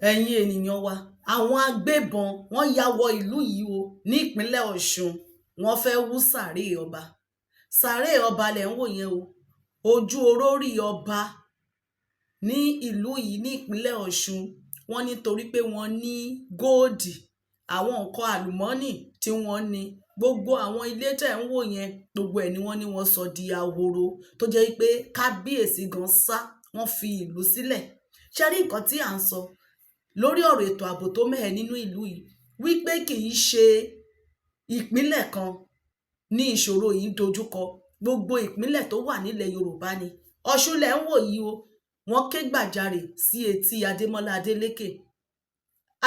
ẹ̀yin ènìyàn wa àwọn agbébọn wọ́n ya wọ ìlú yìí o ní ìpínlẹ̀ Ọ̀ṣun wọ́n fẹ́ wú sàréè ọba lẹ̀ ń wò yẹn o ojú orórì ọba ní ìlú yìí ní ìpínlẹ̀ Ọ̀ṣun wọ́n nítorí pé wọ́n ní góòdì àwọn nǹkan àlùmọ́ọ́nì tí wọ́n ní gbogbo àwọn ilé tẹ̀ ń wò yẹn gbogbo ẹ̀ ni wọ́n ní wọ́n sọ di ahoro tó jẹ́ pé kábíyèsí gan sá wọ́n fi ìlú sílẹ̀ ṣe rí nǹkan tí à ń sọ lórí ọ̀rọ̀ ètò ààbò tó mẹ́hẹ̀ nínú ìlú yìí wípé kì í ṣe ìpínlẹ̀ kan ní ìṣòro yìí dojúkọ gbogbo ìpínlẹ̀ tó wà nílẹ̀ Yorùbá ni Ọ̀ṣun lẹ̀ ń wò yìí o wọ́n ké gbàjarè sí etí Adémọ́lá Adélékè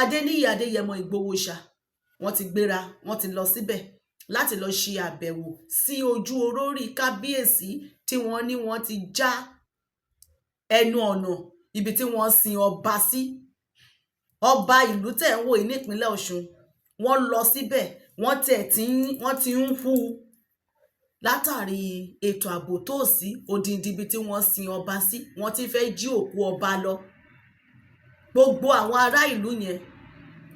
Adéníyì Adéyẹmọ Ìgbòhoṣà wọ́n ti gbéra wọ́n ti lọ síbẹ̀ láti lọ ṣe àbẹ̀wò sí ojú orórì kábíyèsí tí wọ́n ní wọ́n ti já ẹnu ọ̀nà ibi tí wọ́n sin ọba sí ọba ìlú tẹ̀ ń wò yìí nípínlẹ̀ Ọ̀ṣun wọ́n lọ síbẹ̀ wọ́n ti ń hu látàrí ètò ààbò tó sí odindi ibi tí wọ́n sin ọba sí wọ́n ti fẹ́ jí òkú ọba lọ gbogbo àwọn ará ìlú yẹn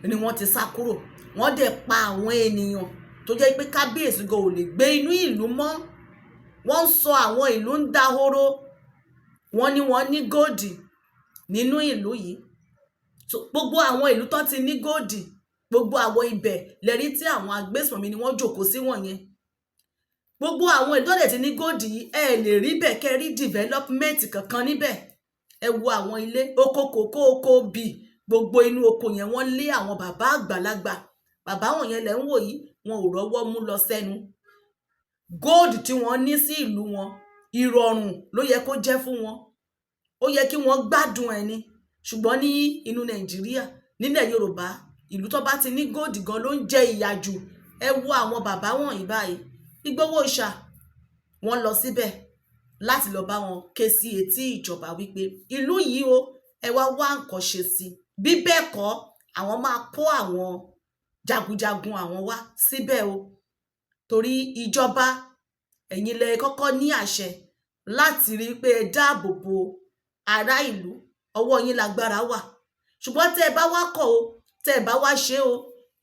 ni wọ́n ti sá kúrò wọ́n dẹ̀ pa àwọn ènìyàn tó jẹ́ pé kábíyèsí gan ò lè gbé inú ìlú mọ́ wọ́n ń sọ àwọn ìlú ń dahoro wọ́n ní wọ́n ní góòdì nínú ìlú yìí gbogbo àwọn ìlú tó ti ní góòdì gbogbo àwọn ibẹ̀ lẹ́rí tí àwọn agbésùnmọ̀mí ni wọ́n jókòó sí wọ̀nyẹn gbogbo àwọn ìlú tó dẹ̀ ti ní góòdì yìí ẹ lè rí bẹ̀ kẹ́ rí development kankan níbẹ̀ ẹ wo àwọn ilé oko kòkó oko bì gbogbo inú oko yẹn wọ́n lé àwọn bàbá àgbàlagbà bàbá wọn yẹn lẹ̀ ń wò yìí wọn ò rọ́wọ́ mú lọ sẹ́nu góòdì tí wọ́n ní sí ìlú wọn ìrọ̀rùn ló yẹ kó jẹ́ fún wọn ó yẹ kí wọ́n gbádùn ẹ̀ ni ṣùgbọ́n ní inú Nàìjíríà nílẹ̀ Yorùbá ìlú tó bá ti ní góòdì gan ló ń jẹ ìyà jù ẹ wo àwọn bàbá wọ̀nyí báyìí Ìgbòhoṣà wọ́n lọ síbẹ̀ láti lọ bá wọn ké sí etí ìjọba wípé ìlú yìí o ẹ wá nǹkan ṣe sí bí bẹ́ẹ̀ kọ́ àwọn máa kó àwọn jagunjagun àwọn wá síbẹ̀ o torí ìjọba ẹ̀yin lẹ kọ́kọ́ ní àṣẹ láti rí pé ẹ dáàbò bo ará ìlú ọwọ́ yín lágbára wà ṣùgbọ́n tẹ́ ẹ bá wá kọ̀ o tẹ́ ẹ bá wá ṣe o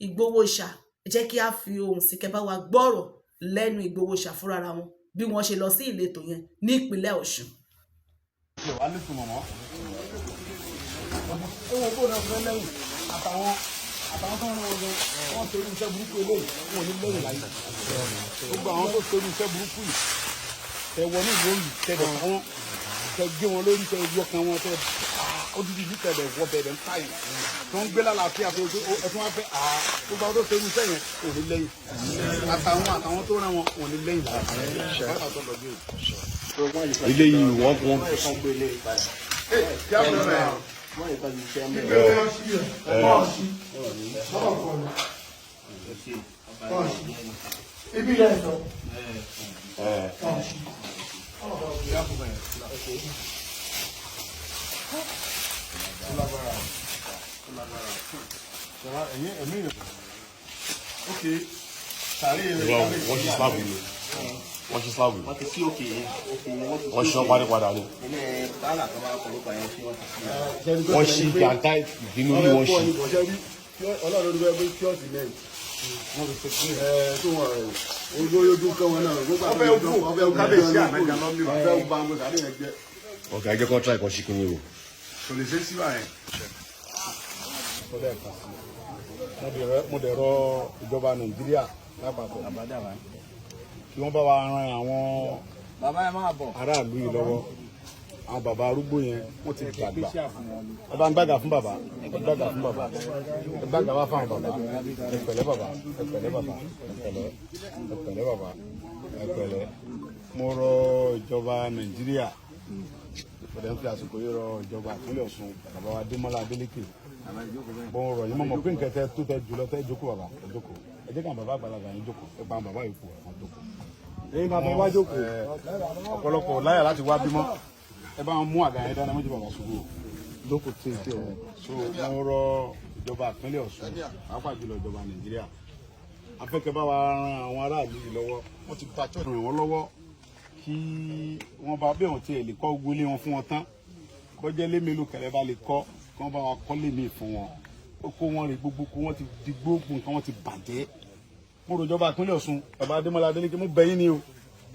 Ìgbòhoṣà ẹ jẹ́ kí a fi ohùn sí kẹ́ bá wa gbọ́rọ̀ lẹ́nu Ìgbòhoṣà fúnra wọn bí wọ́n ṣe lọ sí ìletò yẹn ní ìpínlẹ̀ Ọ̀ṣun. àtàwọn tó ń rán ọgbọ́n wọ́n torí iṣẹ́ burúkú eléyìí wọn ò ní lẹ́yìn láyé gbogbo àwọn tó torí iṣẹ́ burúkú yìí tẹ wọnú ìlú òyìn tẹ dẹ̀ pa wọn tẹ gbé wọn lórí tẹ yọ kan wọn tẹ odidi ìlú tẹ dẹ̀ wọ bẹ̀rẹ̀ ń ta yìí tó ń gbé lálàáfíà tó ẹtún wá fẹ́ gbogbo àwọn tó torí iṣẹ́ yẹn ò ní lẹ́yìn àtàwọn tó rán wọn ò ní lẹ́yìn eléyìí wọ́n ibi yẹn sọ. wọ́n ṣe sáàbù wọ́n ṣe ọparí padà ni wọ́n ṣe jàǹtà ìdínú ní wọ́n ṣe. ọlọ́run ló gbé kíọ́sì lẹ́yìn wọ́n fi ṣe tó wọ́n olóyójú kan wọn náà gbogbo àwọn ọbẹ̀ kábíyèsí àmẹ́jà lọ́mí ọbẹ̀ ọba àwọn ọ̀sán àdéhùn ẹgbẹ́. ọkà ẹjẹ kan tíra ìkan ṣìkìní o. kò lè ṣe sí báyẹn. mo dẹ̀ rọ ìjọba Nàìjíríà lápapọ̀ kí wọ́n bá wa ran àwọn aráàlú yìí lọ́wọ́ àwọn bàbá arúgbó yẹn wọ́n ti dàgbà ẹ bá ń gbàgà fún bàbá ẹ gbàgà fún bàbá ẹ gbàgà wá fáwọn bàbá ẹ pẹ̀lẹ́ bàbá ẹ pẹ̀lẹ́ bàbá ẹ pẹ̀lẹ́ bàbá ẹ pẹ̀lẹ́. mo rọ ìjọba Nàìjíríà ìpẹ̀lẹ́ ń fi àsìkò yìí rọ ìjọba ìpínlẹ̀ Ọ̀ṣun bàbá wa Adémọ́lá Adélékè bọ́n rọ yìí mọ̀ pé nǹkan tẹ tó tẹ jùlọ tẹ jókòó bàbá ẹ jókòó ẹ jẹ́ ká bàbá àgbàlagbà yín jókòó ẹ pa bàbá yìí kú ẹ jókòó. ẹ̀yin bàbá wá jókòó ọ̀pọ̀lọpọ̀ láyà láti wá bímọ ẹ bá wọn mú àga yẹn dáná mọ́jú bàbá ṣubú jókòó tí ì tí ò so mo rọ ìjọba ìpínlẹ̀ Ọ̀ṣun pàápàá jùlọ ìjọba Nàìjíríà afẹ́kẹ́ bá wa ran àwọn aráàlú yìí lọ́wọ́ wọ́n ti bá chọ́ọ̀tù ràn wọ́n lọ́wọ́ kí wọ́n bá bẹ́ẹ̀ wọ́n tiẹ̀ lè kọ́ gbólé wọn fún wọn tán bọ́jẹ́ lé mélòó kẹlẹ́ bá lè kọ́ kí wọ́n bá wa kọ́lé mi fún wọn oko wọn rè gbogbo kó wọ́n ti di gbogbo nǹkan wọn ti bàjẹ́ mo rò ìjọba ìpínlẹ̀ Ọ̀ṣun bàbá Adémọ́lá Adélékè mo bẹ̀ yín ni o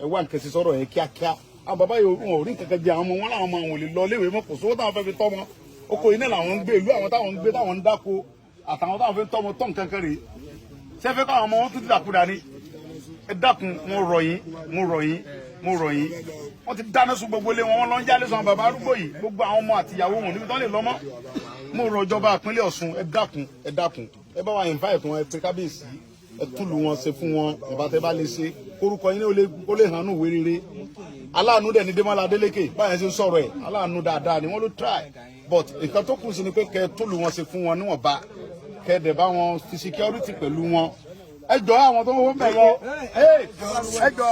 ẹ wá nǹkan ti sọ̀rọ̀ yẹn kíákíá àwọn bàbá yìí wọn ò rí nǹkan kan jẹ àwọn ọmọ wọn làwọn ọmọ àwọn ò lè lọ léwèé mọ́ kò sówó táwọn fẹ́ fi tọ́ wọn oko yìí náà làwọn ń gbé ìlú àwọn táwọn ń gbé táwọn ń dáko àtàwọn táwọn fẹ́ tọ́ wọn tọ́ nǹkan kan rèé sẹ́fẹ́ káwọn ọmọ wọn tún ti dàkúdà ní ẹ dákun mo rọ̀ yín wọ́n ti dáná sun gbogbo ilé wọn lọ ń jálé sọ àwọn bàbá arúgbó yìí gbogbo àwọn ọmọ àtìyàwó wọn níbi tó lè lọ́mọ́ mo rọ̀ ìjọba ìpínlẹ̀ Ọ̀ṣun ẹ dákun ẹ bá wa invite wọn ẹ pé kábíyèsí ẹ túlù wọn ṣe fún wọn ìbá tẹ bá lè ṣe orúkọ yín ó lè hàn nù wérere aláàánú dẹ̀ ní Démọ́lá Adélékè báyẹn ṣe ń sọ̀rọ̀ ẹ̀ aláàánú dáadáa ni wọ́n ló try but nǹkan tó kù sí ni pé kẹ túlù wọn ṣe fún wọn níwọ̀nba kẹ dẹ̀ bá wọn fi security pẹ̀lú wọn ẹ jọ àwọn tó ń wọ́n bẹ̀ yẹ ẹ jọ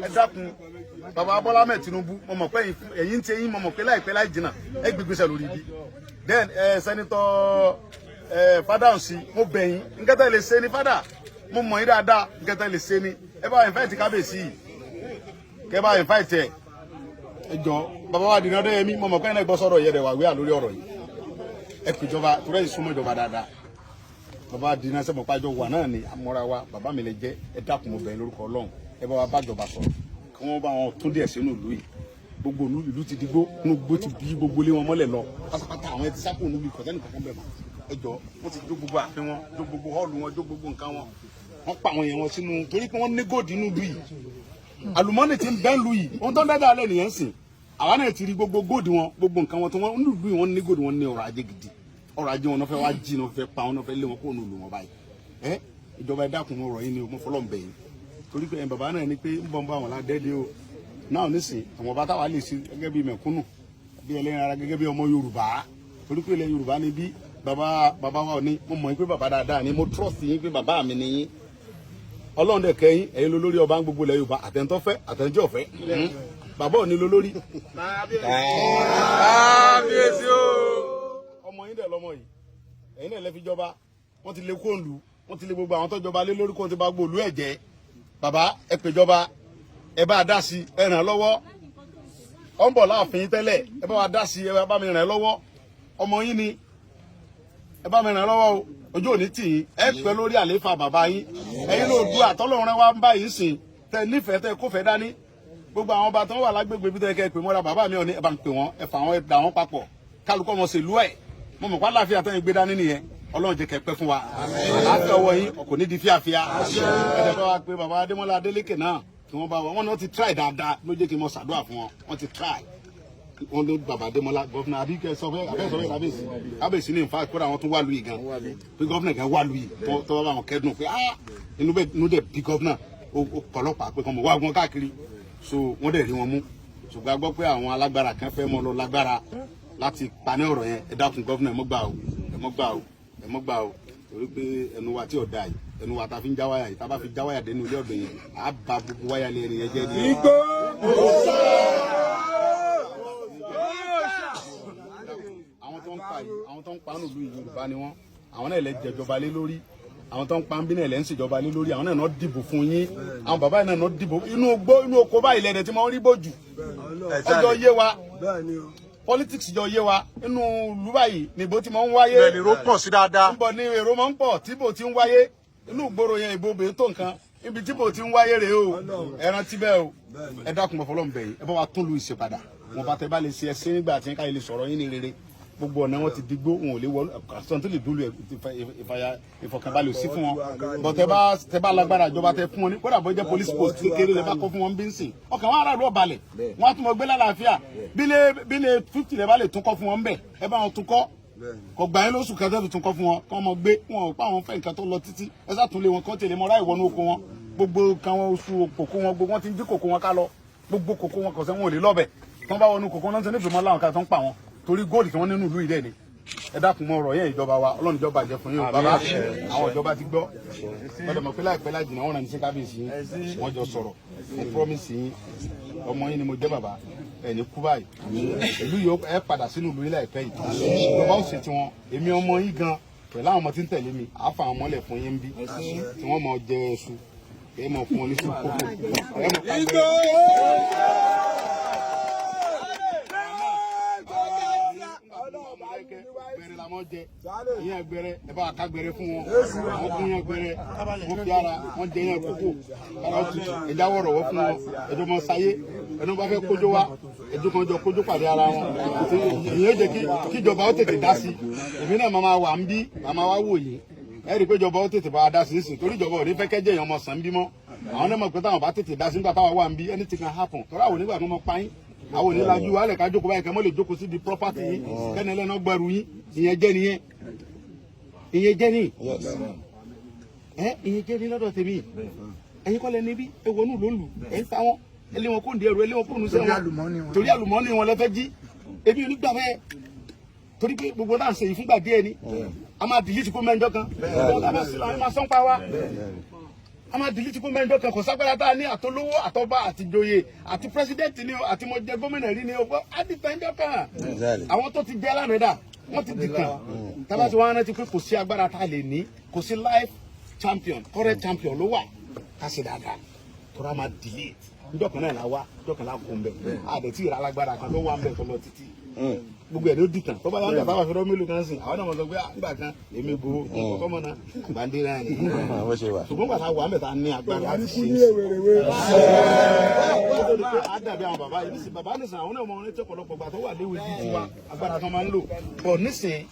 ẹ dákun bàbá Bọ́lá Ahmed Tinubu mo mọ̀ pé ẹ̀yin ń tẹ yín mo mọ̀ pé láìpẹ́ láì jìnnà ẹ gbégbèsè lórí ibi then Senator Fádáhùnsí mo bẹ̀ yín nǹkan tẹ́ lè ṣe ni fada mo mọ̀ yín dáadáa nǹkan tẹ́ lè ṣe ni ẹ bá invite kábíyèsí yìí kẹ bá invite ẹ jọ bàbá wa dìnnà dé yẹmí mo mọ̀ pé ẹ̀ náà gbọ́ sọ̀rọ̀ yẹ dẹ̀ wà wíyà lórí ọ̀rọ̀ yìí ẹ pè ìjọba torí ẹ̀ súnmọ́ ìjọba dáadáa bàbá dìnnà sẹ́mo pàjọ wà náà ni amọ́ra wa bàbá mi lè jẹ́ ẹ dákun mo bẹ̀ yín lórúkọ Ọlọ́run ẹ bá wa bájọba sọ̀rọ̀ kí wọ́n bá wọn tún díẹ̀ sínú ìlú yìí gbogbo ìlú ti digbó inú gbó ti bí gbogbo ilé wọn mọ́lẹ̀ lọ pátápátá àwọn ẹ ti sápò níbi ìkọ̀tẹ́ nìkan kan bẹ̀ mọ́ ẹ jọ wọ́n ti jó gbogbo ààfin wọn jó gbogbo họ́ọ̀lù wọn jó gbogbo nǹkan wọn wọ́n pa àwọn èèyàn wọn sínú torí pé wọ́n ní góòdì inú ìlú yìí àlùmọ́nì ti ń bẹ́ ìlú yìí ohun tó ń dáadáa alẹ́ nìyẹn sìn àwa náà ti rí gbogbo góòdì wọn gbogbo nǹkan wọn tó wọn nínú ìlú yìí wọ́n ní góòdì wọn ní ọrọ̀ ajé gidi ọrọ̀ ajé wọn náà fẹ́ wá jí náà fẹ́ pa wọn náà fẹ́ lé wọn kó nù lù wọn báyìí ìjọba ẹ dákun mo rọ̀ yín ni mo fọlọ́ ń bẹ̀ yín torí pé bàbá náà ní pé ń bọ̀ ń bọ̀ àwọn aládẹ́ẹ́dẹ́ o náà nísìn àwọn bá táwa lè ṣe gẹ́gẹ́ bí mẹ̀kúnnù bí ẹlẹ́yin ara gẹ́gẹ́ bí ọmọ Yorùbá torí pé ilẹ̀ Yorùbá ni bí bàbá wa ní mo mọ̀ pé bàbá dáadáa ni mo trust yín pé bàbá mi ni yín Ọlọ́run dẹ̀ kẹ́yìn ẹ̀yin lolórí ọba ń gbogbo ilẹ̀ Yorùbá àtẹ̀ntọ́fẹ́ àtẹ̀ntí ọ̀fẹ́ bàbá ò ní lolórí. kábíyèsí o. ọmọ yín dẹ̀ lọ́mọ yìí ẹ̀yin náà lẹ́ fi jọba wọ́n ti lé kóòlù wọ́n ti lé gbogbo àwọn tó jọba lé lórí kó ti bá gbòòlù ẹ̀ jẹ́ bàbá ẹ pèjọba ẹ bá dá sí ẹ ràn lọ́wọ́ ọ ń bọ̀ láàfin tẹ́lẹ̀ ẹ bá wa dá sí ẹ bá mi ràn lọ́wọ́ ọmọ yín ni ẹ bá mi ràn lọ́wọ́ o ojú òní tì yín ẹ pẹ́ lórí àlééfà bàbá yín ẹ̀yin ló dúró àtọ́lọ́run rẹ wá ń bá yín sìn tẹ nífẹ̀ẹ́ tẹ kófẹ́ dání gbogbo àwọn ọba tó ń wà lágbègbè bí tẹ kẹ́ pè mọ́ra bàbá mi ò ní ẹ bá ń pè wọ́n ẹ fà wọ́n ẹ dà wọ́n papọ̀ kálukọ́ mọ̀ sèlú ẹ̀ mo mọ̀ pálá àfíà tẹ́yìn gbé dání nìyẹn Ọlọ́run jẹ́ kẹ́ pẹ́ fún wa àlàáfíà ọwọ́ yín ọkọ̀ ní di fíafíà ẹ̀dẹ̀ bá wa pé bàbá Adémọ́lá Adélékè náà kí wọ́n bá wọn náà ti try dáadáa ló jẹ́ kí n mọ ṣàdúrà fún wọn wọ́n ti try wọ́n ló bàbá Adémọ́lá gọ́fìnà àbíkẹ́ sọfẹ́ kábíyèsí ní nfa kódà wọn tún wà lùyìí gan pé gọ́fìnà gan wà lùyìí tọ́wọ́ bá wọn kẹ́dùn pé inú dẹ̀ bí gọ́fìnà ọlọ́pàá pé kọ́ mọ̀ wá wọn káàkiri so wọ́n dẹ̀ rí wọn mú ṣùgbọ́n a gbọ́ pé àwọn alágbára kan fẹ́ mọ́ lọ lágbára láti paní ọ̀rọ̀ yẹn ẹ dákun gọ́fìnà ẹ mọ́ gbà o torí pé ẹnu wa tí ò da yìí ẹnu wa ta fi ń já wáyà yìí tá a bá fi já wáyà dénú ilé ọ̀dọ̀ yẹn á ba gbogbo wáyà lé ẹni yẹn jẹ́ ní. igbó àwọn tó ń pa nílùú Yorùbá ni wọ́n àwọn náà lè jẹjọba lé lórí àwọn tó ń pa ń bí náà lè ń ṣèjọba lé lórí àwọn náà dìbò fún yín àwọn bàbá yìí náà dìbò inú oko báyìí lẹ́dẹ̀ tí wọ́n rí bójú ọjọ́ yé wa politics jọ yé wa inú ìlú báyìí nìbò tí mo ń wáyé bẹ́ẹ̀ ni èrò pọ̀ sí dáadáa níbo ni èrò máa ń pọ̀ tíbò tí ń wáyé inú ìgboro yẹn ìbò bèé tó nǹkan ibi tíbò tí ń wáyé rèé o ẹran tíbẹ̀ o ẹ dákun mọ́ fọlọ́n bẹ̀ yìí ẹ bá wa tún lu ìṣe padà wọn bá tẹ bá lè ṣe ẹsẹ nígbà tí ká lè sọ̀rọ̀ yín ní rere gbogbo ọ̀nà wọn ti digbó wọn ò lè wọ àtúntò tó lè dúró ìfọkànbalẹ̀ sí fún wọn bọ̀ tẹ bá lágbára ìjọba tẹ fún wọn ní kódà bọ́ jẹ́ police post kékeré lè bá kọ́ fún wọn bí ń sìn ọkàn wọn aráàlú ọ̀balẹ̀ wọn á tún mọ gbé lálàáfíà bílẹ̀ 50 lè bá lè tún kọ́ fún wọn bẹ̀ ẹ bá wọn tún kọ́ kò gbà yín lóṣù kẹtẹ́ tún kọ́ fún wọn kọ́ mọ gbé wọn ò pa àwọn fẹ́ nǹkan tó lọ títí ẹ sàtúnlé wọn kọ́ tẹ̀lé mọ́ ráì wọnú oko wọn gbogbo kan wọn oṣù kòkó wọn gbogbo wọn ti ń dín kòkó wọn ká lọ gbogbo kòkó wọn kọ̀ọ̀sẹ́ wọn ò lè lọ́bẹ̀ tí wọ́n bá wọnú kòkó wọn náà ń sẹ́ nífẹ̀ẹ́ mọ́ láwọn kan tó ń pa wọn torí góòlù tí wọ́n nínú ìlú ìdẹ́ ni ẹ dákun mọ ọ̀rọ̀ yẹn ìjọba wa Ọlọ́run ìjọba jẹ fún yín o bàbá àwọn ìjọba ti gbọ́ ọdọ mọ pé láìpẹ́ láì jìnnà wọn náà ní sí kábíyèsí yín wọn jọ sọ̀rọ̀ mo promise yín ọmọ yín ni mo jẹ́ bàbá ẹ ní kú báyìí ìlú yìí ẹ padà sínú ìlú yìí láìpẹ́ yìí ìjọba ó ṣe tiwọn èmi ọmọ yín gan pẹ̀lú àwọn ọmọ tí ń tẹ̀lé mi àáfà àwọn mọ́lẹ̀ fún yín bí tí wọ́n mọ jẹ ẹṣu ẹ mọ fún wọn ní sùn kókò ẹ mọ ká gbẹrẹ la mọ jẹ ìyẹn gbẹrẹ ẹ bá ká gbẹrẹ fún wọn wọn kún yẹn gbẹrẹ wọn fi ara wọn jẹ yẹn kókó kára tutù ìdáwọ rọwọ fún wọn ẹjọ mọ sáyé ẹnu bá fẹ́ kójó wa ẹjọ kan jọ kójó pàdé ara wọn ìyẹn jẹ kíjọba ó tètè dá sí èmi náà máa wà ń bí máa wá wò yìí ẹ rí i pé ìjọba ó tètè bá a dá sí nísìnyí torí ìjọba ò ní fẹ́ kẹ́jẹ́ èèyàn ọmọ sàn bímọ àwọn náà mọ̀ pé táwọn bá tètè dá sí nígbà táwọn wà ń bí anything can happen tọ́lá àwọn onígbà tó mọ pa yín àwọn onílájú alẹ̀ ká jókòó báyìí kẹ́ mọ́ lè jókòó sí di property yín kẹ́ni ẹlẹ́nà gbẹrù yín ìyẹn jẹ́ nìyẹn ìyẹn jẹ́ ní ìyẹn jẹ́ ní lọ́dọ̀ tèmi ẹ̀yin kọ́lẹ̀ níbí ewonú ló lù ẹ̀ ń ta wọn ẹlẹ́ wọn kó ń di ẹrù ẹlẹ́ wọn kó ń sẹ́ wọn torí àlùmọ́ọ́nì wọn lẹ́fẹ́ jí ebi onígbà bẹ́ẹ̀ torí pé gbogbo náà ń ṣe yìí fúngbà díẹ̀ ni a máa dìlítì kó mẹ́jọ kan a máa sọ́n pa wa a máa dìlítì kó mẹ́jọ kan kò sápẹ́lá tá a ní àtolówó àtọba àtìjòyè àti pírẹsidẹ́ǹtì ni àti mo jẹ gómìnà rí ni o á di fẹ́ńjọ kan àwọn tó ti jẹ́ lánàá dà wọ́n ti dìkan tábà tí wọ́n á rántí pé kò sí agbára tá a lè ní kò sí life champion current champion ló wà ká ṣe dáadáa tó rà máa delete njọ́ kan náà la wá njọ́ kan la kó ń bẹ̀ àdètí ìrà alágbára kan tó wà ń bẹ̀ tó lọ títí gbogbo ẹ̀ ló dìtàn tó bá yà ń gbà táwọn afẹ́rọ́ mélòó kan sìn àwọn náà mọ̀ sọ pé nígbà kan èmi gbowó kọ́kọ́ mọ̀ náà àgbàndé náà ni ṣùgbọ́n gbà táwọn àmì ta ní agbára láti ṣe é àdàbí àwọn bàbá yìí nísìn bàbá nísìn àwọn náà mọ orin tí ọ̀pọ̀lọpọ̀ gbà tó wà léwu ìdí tiwa agbára tó máa ń lò bọ̀ nísìn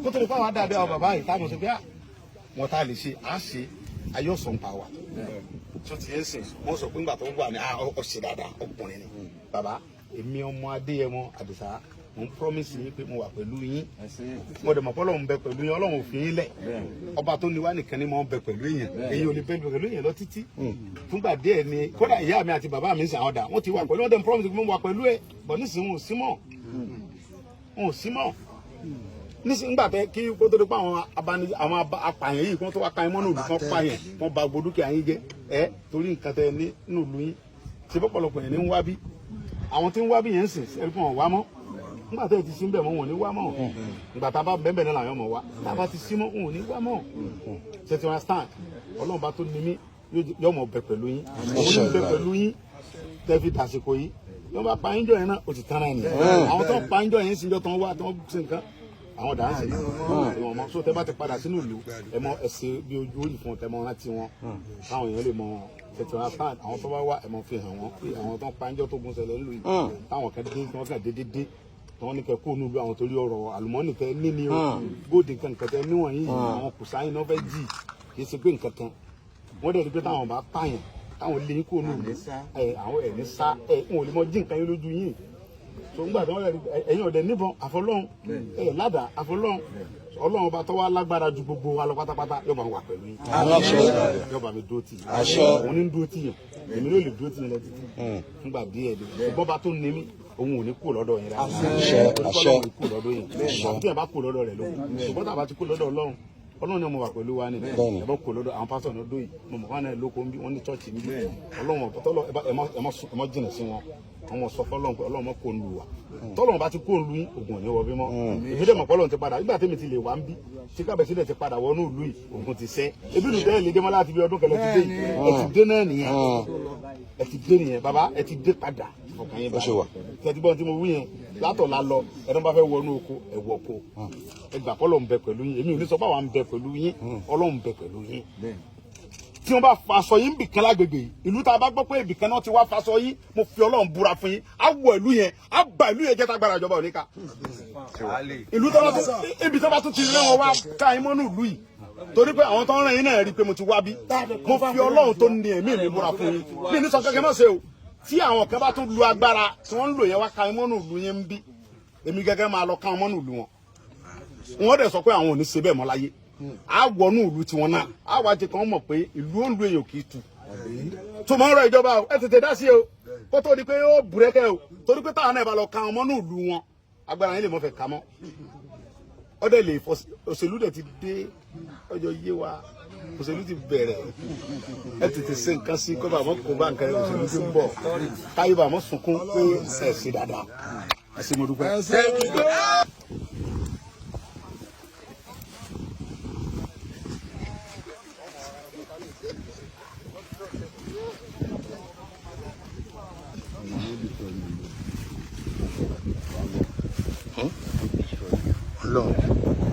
kó tó lè fáwọn àdàbí àwọn bàbá yìí táwọn sọ pé wọn tá a lè ṣe á ṣe ayọ̀sọ̀ ń pa wa tó ti ń sìn wọ́n sọ pé ńgbà tó wà ní ọ̀ṣẹ̀ dáadáa ọkùnrin ni bàbá èmi ọmọ Adéyẹmọ Àdìsá mo ń promise yín pé mo wà pẹ̀lú yín mo dẹ̀ mọ̀ pé Ọlọ́run bẹ pẹ̀lú yín Ọlọ́run ò fi yín lẹ̀ ọba tó ní wá nìkan ni mo ń bẹ pẹ̀lú èèyàn èyí ò lè bẹ pẹ̀lú èèyàn lọ títí fúngbà díẹ̀ ni kódà ìyá mi àti bàbá mi sàn ọ̀dà wọ́n ti wà pẹ̀lú wọn dẹ̀ promise pé mo wà pẹ̀lú ẹ̀ bọ̀ nísìnyí wọn ò sí mọ́ nísìnyí ńgbà tẹ kí kó tó dé pa àwọn apààyàn yìí kó tó wá ka ẹ mọ́nà òdù kan pààyàn wọ́n ba gbogbo dúkìá yín jẹ́ ẹ torí nǹkan tẹ ní nílùú yín ṣe pọ̀pọ̀lọpọ̀ yẹn ní ń wá bí àwọn tí ń wá bí yẹn ń sìn ẹ̀rí fún wọn wá mọ́ nígbà tẹ́ ẹ ti sí ń bẹ̀ mọ́ wọn ò ní wá mọ́ ìgbà tá a bá bẹ́ẹ̀ náà làwọn ọmọ wa tá a bá ti sí mọ́ wọn ò ní wá mọ́ ṣe ti wọn stand Ọlọ́run bá tó ní mí yóò mọ̀ bẹ̀ pẹ̀lú yín òun ní bẹ̀ pẹ̀lú yín tẹ́ fi dàsìkò yìí yóò bá pa yín jọ yẹn náà ó ti tán náà nìyẹn àwọn tó ń pa yín jọ yẹn sì ń jọ tó ń wá tó ń ṣe nǹkan àwọn dàánsì ìwọ̀n mọ́ so tẹ́ bá ti padà sínú ìlú ẹ mọ ẹsẹ̀ bí ojú òyìn fún ọtẹ mọ rántí wọn káwọn èèyàn lè mọ tètè wọn stand àwọn tó bá wà ẹ mọ fi hàn wọn pé àwọn tó ń pa ẹjọ́ tó gún ṣẹlẹ̀ ńlú yìí táwọn kan dé tí wọn kàn dédé tí wọn ní kẹ kó nílùú àwọn torí ọ̀rọ̀ àlùmọ́ọ́nì tẹ níní o góòdì nǹkan tẹ níwọ̀n yìí àwọn kùsáyìn náà fẹ́ jì kì í ṣe pé nǹkan kan wọ́n dẹ̀ rí pé táwọn bá pààyàn táwọn lé yín kó nílùú àwọn ẹ̀ ní sá wọn ò lè mọ jí nǹkan yín lójú yín so ńgbà tí wọ́n rẹ̀ ẹ̀yin ọ̀dẹ̀ níbọn àfọlọ́hún ládàá àfọlọ́hún Ọlọ́run bá tọ́wọ́ lágbára ju gbogbo wa lọ pátápátá yóò bá wà pẹ̀lú yín yóò bá mi dúró tì yín òun ní dúró tì yín èmi ló lè dúró tì yín lọ títí fúngbà díẹ̀ dé bọ́ba tó ní mí òun ò ní kú lọ́dọ̀ yín rárá Ọlọ́run ò ní kú lọ́dọ̀ yín àti ẹ̀ bá kú lọ́dọ̀ rẹ̀ lókun ṣùgbọ́n tá a bá ti kú lọ́dọ̀ Ọlọ́run ni mo wà pẹ̀lú wa ni ẹ bá kú lọ́dọ̀ àwọn pásítọ̀ náà dóyè mo mọ̀ wọn náà lóko ń bí wọ́n ní chọ́ọ̀chì ń bí Ọlọ́run ọ̀tọ́lọ́ ẹ mọ́ jìnnà sí wọn àwọn sọ fọlọ́n pé Ọlọ́run mọ́ kó ń lu wa tọ́lọ́run bá ti kó ń lu yín ògùn ò ní wọ bí mọ́ èmi dẹ̀ mọ̀ pọ́lọ́run ti padà nígbà tẹ́mi ti lè wá ń bí tí kábẹ̀sí dẹ̀ ti padà wọnú ìlú yìí ògùn ti sẹ́ ebi nù dẹ́ẹ̀ lè dé mọ́ láti bí ọdún kẹlẹ́ ti dé yìí ẹ ti dé náà nìyẹn ẹ ti dé nìyẹn bàbá ẹ ti dé padà ọkàn yín báyìí tẹ̀síbọ́n tí mo wí yẹn látọ̀ la lọ ẹni bá fẹ́ wọnú oko ẹ wọ oko ẹ gbà kọ́ lọ́n bẹ pẹ̀lú yín èmi ò ní sọ báwa ń bẹ pẹ̀lú yín Ọlọ́run bẹ pẹ̀lú yín tí wọ́n bá faṣọ yín bìkan lágbègbè yìí ìlú tá a bá gbọ́ pé ibìkan náà ti wá faṣọ yín mo fi Ọlọ́run búra fún yín á wọ ìlú yẹn á bà ìlú yẹn jẹ́ tágbára ìjọba òníkà ìlú tó bá tún ibi tó bá tún ti rẹ́ wọn wá ká yín mọ́nú ìlú yìí torí pé àwọn tó ń rìn yín náà rí i pé mo ti wá bí mo fi Ọlọ́run tó ní ẹ̀mí mi búra fún yín bí ní sọ kẹ́kẹ́ mọ̀ ṣe o tí àwọn kan bá tún lu agbára tí wọ́n ń lò yẹn wá ká yín mọ́nú ìlú yẹn ń bí èmi gẹ́gẹ́ máa lọ ká wọn mọ́nú ìlú wọn wọ́n dẹ̀ sọ pé àwọn ò ní ṣe bẹ́ẹ̀ mọ́ láyé a wọnú ìlú tiwọn náà a wá jẹ kàn mọ̀ pé ìlú òǹdó èèyàn kì í tu tó máa ń rọ ìjọba o ẹ tètè dá sí o kó tó di pé ó bùrẹ́kẹ́ o torí pé táwọn náà bá lọ ka ọmọ náà ìlú wọn agbára yín lè mọ̀ fẹ́ ka mọ́ ọdẹ lè fọ òṣèlú dẹ̀ ti dé ọjọ́ yé wa òṣèlú ti bẹ̀rẹ̀ ẹ tètè ṣe nǹkan sí kó bá mọ́ kó bá nǹkan òṣèlú ti ń bọ̀ káyé bá mọ́ sunkún pé ẹ ṣe dáadáa ẹ ṣe mo dúpẹ́. Lord.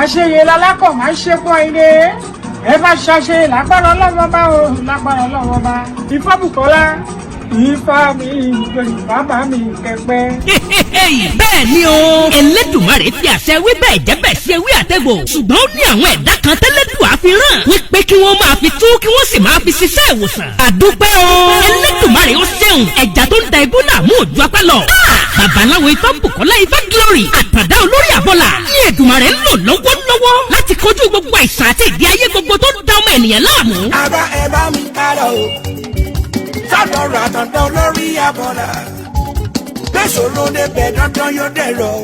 àṣeyẹ lálákọ̀ máa ń ṣe fún ẹni ẹ bá ṣàṣe lágbára ọlọ́wọ́ bá o lágbára ọlọ́wọ́ bá Ifá Bùkọ́lá Ifá mi ìgbèrè bàbá mi kẹpẹ. Bẹ́ẹ̀ ni o Elédùmarè fi àṣẹ wí bẹ́ẹ̀ jẹ́ bẹ́ẹ̀ ṣe wí àtẹ̀gbò ṣùgbọ́n ó ní àwọn ẹ̀dá kan tẹ́lẹ̀dùn àfihàn wípé kí wọ́n máa fi tú kí wọ́n sì máa fi ṣiṣẹ́ ìwòsàn. Àdúpẹ́ o Elédùmarè ó ṣeun ẹ̀já tó ń da ibú làmú òjò apẹ́ lọ. Babaláwo Ifá Bùkọ́lá Ifá Glory àtàdá olórí àbọ̀là ní Èdùmarè ń lò lọ́wọ́lọ́wọ́ láti kojú gbogbo àìsàn àti ìdí ayé gbogbo tó ń da ọmọ ènìyàn láàmú. Àbá ẹ bá mi kára o sọ́dọ̀rọ̀ àtọ̀dọ̀ olórí àbọ̀là gbèsòrò débẹ̀ dandan yóò dẹ̀rọ̀ o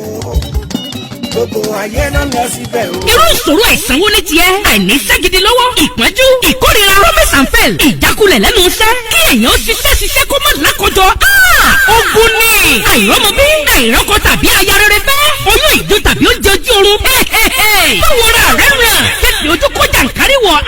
gbogbo ayé náà lọ síbẹ̀ o. Irú ìṣòro àìsàn wo ni tiẹ̀? Àìníṣẹ́ gidi lọ́wọ́, ìpọ́njú, ìkórìíra, promise and fail, ìjákulẹ̀ lẹ́nu iṣẹ́, kí èèyàn ṣiṣẹ́ kó má lákọjọ. Ogun ni àìrọ́mọbí, àìrọ́kọ tàbí aya rere fẹ́, oyún ìjó tàbí oúnjẹ ojú oorun. Báwo ra rẹ̀ ràn? Kéde ojú kó jàǹkárí wọ̀.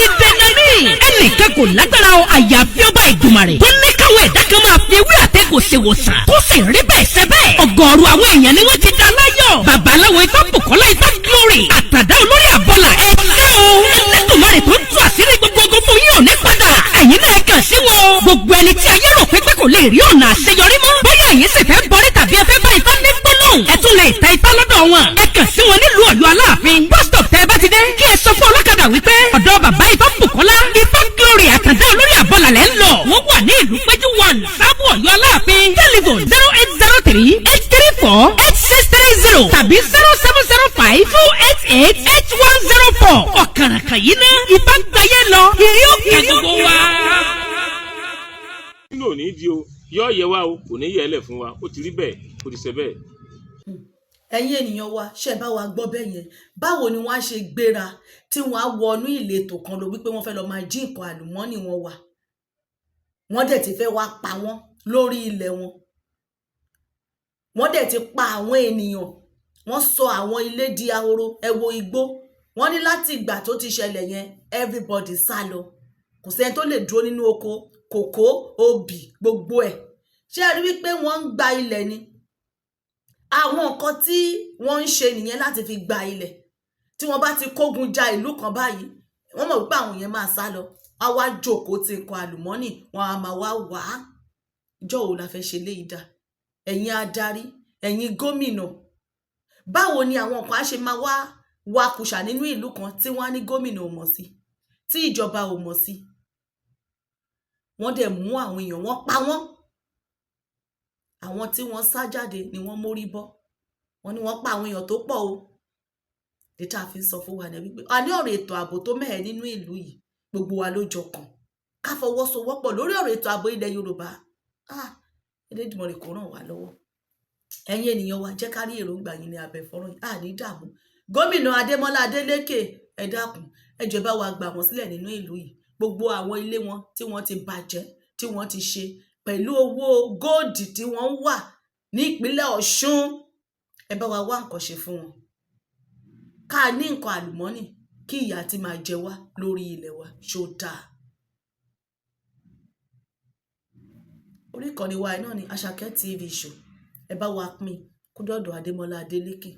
Ìdènà ni ẹnìkan kò lágbára o àyàfi ọba Èdùmàrè tó ní káwọn ẹ̀dá kan máa fi ewé àtẹ̀kò ṣe wòsàn tó sì rí bẹ́ẹ̀ ṣe bẹ́ẹ̀. Ọ̀gọ̀ọ̀rọ̀ àwọn èèyàn ni wọ́n ti dá láyọ̀. Babaláwo Ifá Bùkọ́lá Ifá Glory àtàdá olórí àbọ̀là ẹ ṣé o. Elédùmarè tó ń tú àṣírí gbogbo fún yín ò ní padà. Ẹ̀yin náà kàn sí wọn. Gbogbo ẹni tí ayé rò pé kò lè rí ọ̀nà àṣeyọrí mọ́. Bóyá ẹ̀yin sì fẹ́ bọ́rí tàbí ẹ fẹ́ bá Ifá ní gbólóhùn. Ẹ tún lè ta Ifá lọ́dọ̀ wọn. Ẹ kàn sí wọn nílùú Ọ̀yọ́ Aláàfin. Bus stop tẹ́ ẹ bá ti dé. Kí ẹ sọ fún ọlọ́kadà wípé ọ̀dọ̀ bàbá Ifá Bùkọ́lá Ifá Glory àtàdá olórí àbọ̀là lẹ́ ń lọ. Wọ́n wà ní ìlú Péjú 1 Sábò Ọ̀yọ́ Aláàfin. Telephone 0803-834-8630 tàbí 0705-288-8104. Ọ̀kàràkà yìí ná Ifá gbáyé lọ. Ìrí òkè gbogbo wa. Nínú òní di o, yọ yẹ wa o, kò ní yẹ ẹlẹ̀ fún wa, ó ti rí bẹ́ẹ̀, ó ti ṣe bẹ́ẹ̀. Ẹ̀yin ènìyàn wa ṣe bá wa gbọ́ bẹ́ẹ̀ yẹn báwo ni wọ́n á ṣe gbéra tí wọ́n á wọnú ìletò kan lọ wípé wọ́n fẹ́ lọ máa jí nǹkan àlùmọ́ọ́nì wọn wà wọ́n dẹ̀ ti fẹ́ wá pa wọ́n lórí ilẹ̀ wọn wọ́n dẹ̀ ti pa àwọn ènìyàn wọ́n sọ àwọn ilé di ahoro ẹ wo igbó wọ́n ní láti ìgbà tó ti ṣẹlẹ̀ yẹn everybody sá lọ kò sẹ́ni tó lè dúró nínú oko kòkó obì gbogbo ẹ̀ ṣé ẹ rí wípé wọ́n ń gba ilẹ̀ ni àwọn nǹkan tí wọ́n ń ṣe nìyẹn láti fi gba ilẹ̀ tí wọ́n bá ti kógun ja ìlú kan báyìí wọ́n mọ̀ wípé àwọn yẹn máa sá lọ wá wá jókòó ti nǹkan àlùmọ́nì wọn a máa wá wá ìjọ wo la fẹ́ ṣe léyìí dá ẹ̀yin adarí ẹ̀yin gómìnà báwo ni àwọn kan á ṣe máa wá wakùsà nínú ìlú kan tí wọ́n á ní gómìnà ò mọ̀ sí tí ìjọba ò mọ̀ sí wọ́n dẹ̀ mú àwọn èèyàn wọ́n pa wọ́n àwọn tí wọ́n sá jáde ni wọ́n mórí bọ́ wọ́n ní wọ́n pa àwọn èèyàn tó pọ̀ o dẹ́tà fi ń sọ fún wa ní wípé a ní ọ̀rọ̀ ètò ààbò tó mẹ́hẹ̀ nínú ìlú yìí gbogbo wa ló jọ kàn ká fọwọ́sowọ́pọ̀ lórí ọ̀rọ̀ ètò ààbò ilẹ̀ Yorùbá Elédùmarè kó ràn wá lọ́wọ́ ẹ̀yin ènìyàn wa jẹ́ ká rí èròǹgbà yín ní abẹ́ fọ́nrán yìí ní dààmú gómìnà Adémọ́lá Adélékè ẹ dákun ẹ jọ̀ọ́ bá wa gbà wọ́n sílẹ̀ nínú ìlú yìí gbogbo àwọn ilé wọn tí wọ́n ti bàjẹ́ tí wọ́n ti ṣe pẹ̀lú owó góòdì tí wọ́n ń wà ní ìpínlẹ̀ Ọ̀ṣun ẹ bá wa wá nǹkan ṣe fún wọn ká ní nǹkan àlùmọ́nì kí ìyà ti máa jẹ wá lórí ilẹ̀ wa ṣó dáa. Orí ìkànnì wa náà ni Àṣàkẹ́ TV show ẹ bá wa pín kó dọ̀dọ̀ Adémọ́lá Adélékè.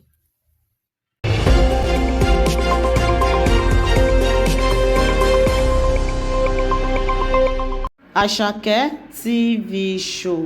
Àṣàkẹ́ TV show.